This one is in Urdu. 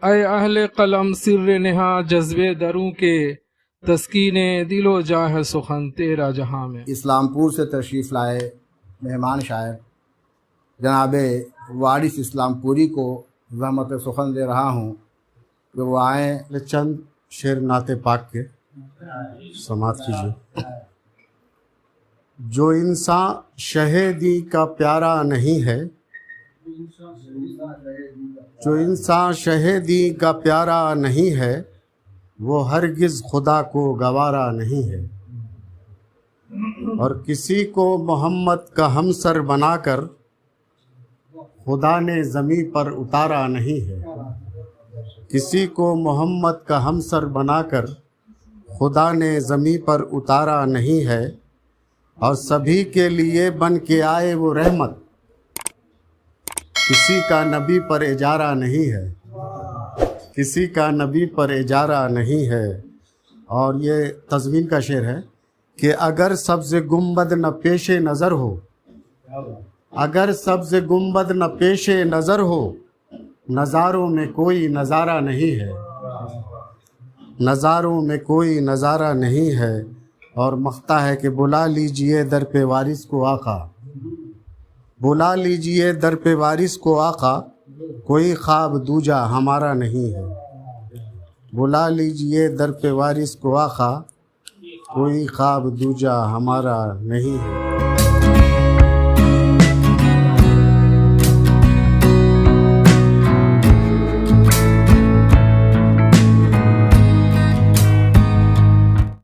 اے اہل قلم سر نہا جذبے دروں کے، تسکین دل و جاہ سخن تیرا جہاں میں۔ اسلام پور سے تشریف لائے مہمان شاعر جناب وارث اسلام پوری کو زحمت سخن دے رہا ہوں کہ وہ آئیں چند شعر نعت پاک کے سماعت کیجیے۔ جو انسان شہیدی کا پیارا نہیں ہے، جو انسان شہیدی کا پیارا نہیں ہے، وہ ہرگز خدا کو گوارا نہیں ہے، اور کسی کو محمد کا ہمسر بنا کر خدا نے زمیں پر اتارا نہیں ہے، کسی کو محمد کا ہمسر بنا کر خدا نے زمیں پر اتارا نہیں ہے، اور سبھی کے لیے بن کے آئے وہ رحمت، کسی کا نبی پر اجارہ نہیں ہے، کسی کا نبی پر اجارہ نہیں ہے۔ اور یہ تضمین کا شعر ہے کہ اگر سبز گنبد نہ پیش نظر ہو، اگر سبز گنبد نہ پیش نظر ہو، نظاروں میں کوئی نظارہ نہیں ہے، نظاروں میں کوئی نظارہ نہیں ہے۔ اور مقطع ہے کہ بلا لیجئے در پہ وارث کو آقا، بلا لیجئے در پہ وارث کو آقا، کوئی خواب دوجا ہمارا نہیں ہے، بلا لیجئے در پہ وارث کو آقا، کوئی خواب دوجا ہمارا نہیں ہے۔